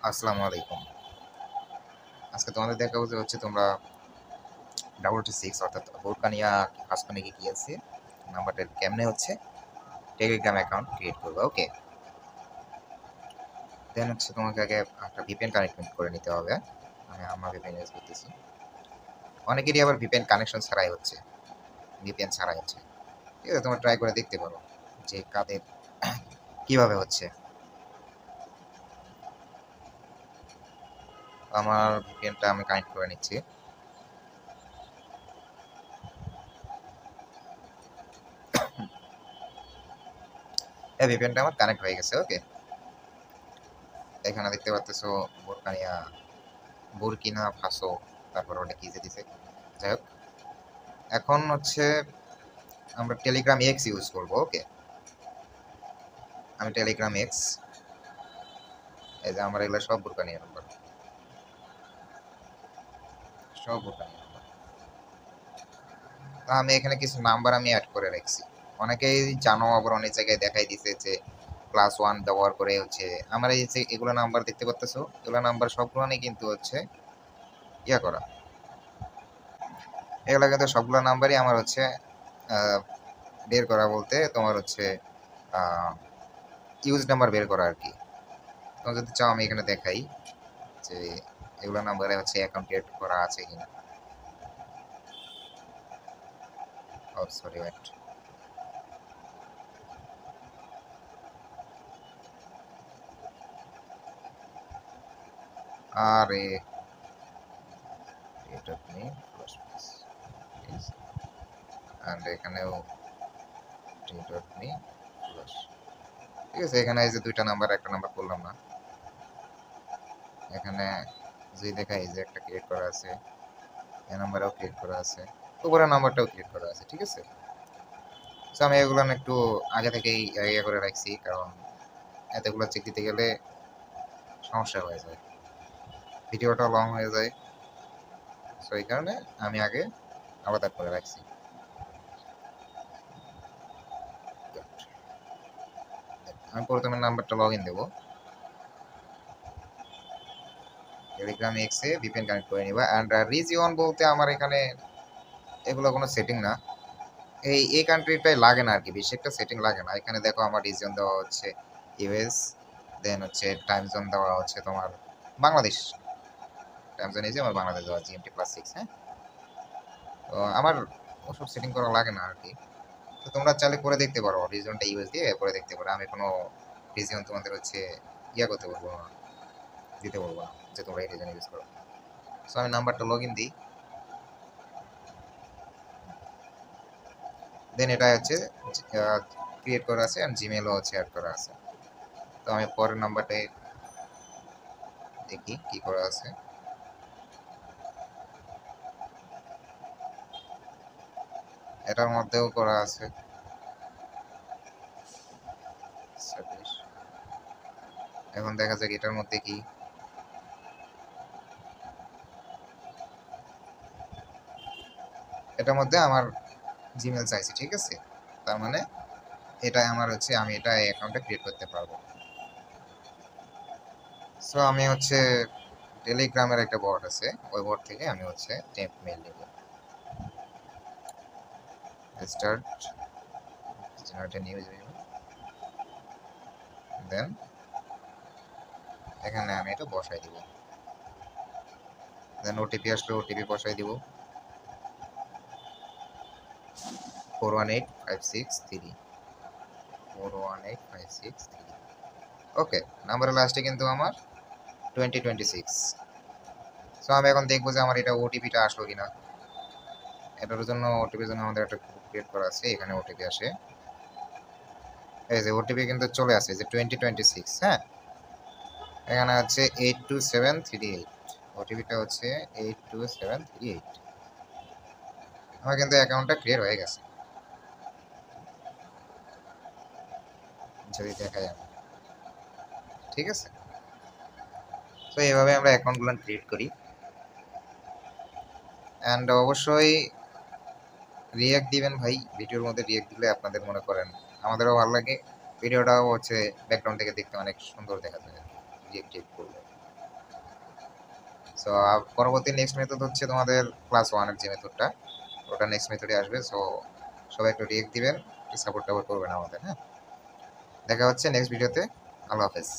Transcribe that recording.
আসসালামু আলাইকুম। আজকে তোমাদের দেখাবো যে হচ্ছে তোমরা WT6 অর্থাৎ বোরকানিয়া হাসকানিকে কি আছে নাম্বারটা কেমনে হচ্ছে টেলিগ্রাম অ্যাকাউন্ট ক্রিয়েট করবে। ওকে, দেন হচ্ছে তোমাকে আগে একটা ভিপিএন কানেক্ট করে নিতে হবে। আমি আমার ভিপিএন ইউজ করতেছি। অনেকেরই আবার ভিপিএন কানেকশন ছাড়াই হচ্ছে, ভিপিএন ছাড়াই হচ্ছে। ঠিক আছে, তোমরা ট্রাই করে দেখতে পারো যে কাদের কিভাবে হচ্ছে। আমার ভিপিএনটা আমি কানেক্ট করে নিচ্ছি। এই ভিপিএনটা আমার কানেক্ট হয়ে গেছে। ওকে, এখানে দেখতে পাচ্তেছো বোরকানিয়া বুরকিনা ফাসো, তারপর ওটা কি যে দিছে। যাই হোক, এখন হচ্ছে আমরা টেলিগ্রাম এক্স ইউজ করব। ওকে, আমি টেলিগ্রাম এক্স, এই যে আমার এগুলো সব বুরকানিয়া নাম্বার, সব বুরকানিয়া নাম্বার। তা আমি এখানে কিছু নাম্বার আমি অ্যাড করে রাখছি। অনেকেই জানো, আবার অনেক জায়গায় দেখাই দিছে যে +1 ব্যবহার করে হচ্ছে আমার এই যে এগুলো নাম্বার দেখতে পাচ্তেছো, এগুলো নাম্বার সবগুলো কিন্তু হচ্ছে ইয়া করা, এগুলো কিন্তু সবগুলো নাম্বারই আমার হচ্ছে আহ, বের করা বলতে তোমার হচ্ছে ইউজ নাম্বার বের করা আর কি। তোমরা যদি চাও আমি এখানে দেখাই যে এগুলো নাম্বারে হচ্ছে অ্যাকাউন্ট ক্রিয়েট করা আছে কিনা। ও সরি, ওয়েট, আরে এটা আপনি অ্যান্ড এখানেও আপনি প্লাস। ঠিক আছে, এখানে এই যে দুইটা নাম্বার, একটা নাম্বার করলাম না, এখানে যদি দেখাই যে একটা ক্রিয়েট করা আছে, এই নাম্বারটাও ক্রিয়েট করা আছে, উপরের নাম্বারটাও ক্রিয়েট করা আছে। ঠিক আছে, তো আমি এগুলো না একটু আগে থেকেই ইয়ে করে রাখছি, কারণ এতগুলো চেক দিতে গেলে সমস্যা হয়ে যায়, ভিডিওটা লং হয়ে যায়। সো এই কারণে আমি আগে আলাদা করে রাখছি। আমি প্রথমে নাম্বারটা লগ ইন দেবো, টেলিগ্রাম এক্স এ ভিপিএন কানেক্ট করে নিবা। অ্যান্ড রিজিয়ন বলতে আমার এখানে এগুলো কোনো সেটিং না, এই কান্ট্রিটাই লাগে না আর কি, বেশি একটা সেটিং লাগে না। এখানে দেখো আমার রিজিয়ন দেওয়া হচ্ছে ইউএস, দেন হচ্ছে টাইম জোন দেওয়া হচ্ছে তোমার বাংলাদেশ, টাইম জোন এই যে আমার বাংলাদেশ দেওয়া GMT+6। হ্যাঁ, তো আমার ওসব সেটিং করা লাগে না আর কি। তো তোমরা চাইলে করে দেখতে পারো, রিজিয়নটা ইউএস দিয়ে করে দেখতে পারো। আমি কোনো রিজিয়ন তোমাদের হচ্ছে ইয়া করতে বলবো না, দিতে বলবো না যে তোমরা এই রিজিয়ন ইউজ করো। সো আমি নাম্বারটা লগ ইন দিই, দেন এটা হচ্ছে ক্রিয়েট করা আছে, আর জিমেলও হচ্ছে অ্যাড করা আছে। তো আমি পরের নাম্বারটায় দেখি কি করা আছে। এটার মধ্যেও করা আছে 26। এখন দেখা যাক এটার মধ্যে কি। এটার মধ্যে আমার জিমেল চাইছে। ঠিক আছে, তার মানে এটা আমার হচ্ছে আমি এটা অ্যাকাউন্টে ক্রিয়েট করতে পারবো। সো আমি হচ্ছে টেলিগ্রামের একটা বট আছে, ওই বট থেকে আমি হচ্ছে টেম্প মেল নিব। স্টার্ট জেনারেট নিউ, দেন এখানে আমি এটা বসাই দিব। দেন ওটিপি আসলে ওটিপি বসাই দিব, 418563, 418563। ওকে, নাম্বারের লাস্টে কিন্তু আমার 2026। সো আমি এখন দেখবো যে আমার এটা ওটিপিটা আসলো কিনা। এটার জন্য ওটিপির জন্য আমাদের একটা গ্রুপ ক্রিয়েট করা আছে, এখানে ওটিপি আসে। এই যে ওটিপি কিন্তু চলে আসে যে 2026। হ্যাঁ, এখানে হচ্ছে 82738, ওটিপিটা হচ্ছে 82738। আমার কিন্তু অ্যাকাউন্টটা ক্লিয়ার হয়ে গেছে, যদি দেখাই আমি। ঠিক আছে, তো এইভাবে আমরা অ্যাকাউন্টগুলো ক্রিয়েট করি। অ্যান্ড অবশ্যই রিয়াক্ট দিবেন ভাই, ভিডিওর মধ্যে রিয়াক্ট দিলে আপনাদের মনে করেন আমাদেরও ভালো লাগে, ভিডিওটাও হচ্ছে ব্যাকগ্রাউন্ড থেকে দেখতে অনেক সুন্দর দেখা যায় রিয়াক্ট করলে। সো পরবর্তী নেক্সট মেথড হচ্ছে তোমাদের ক্লাস 1 এর যে মেথডটা, ওটা নেক্সট মেথডে আসবে। সো সবাই একটু রিয়েক্ট দিবেন, সাপোর্ট টাপোর্ট করবেন আমাদের, হ্যাঁ। দেখা হচ্ছে নেক্সট ভিডিওতে। আল্লাহ হাফেজ।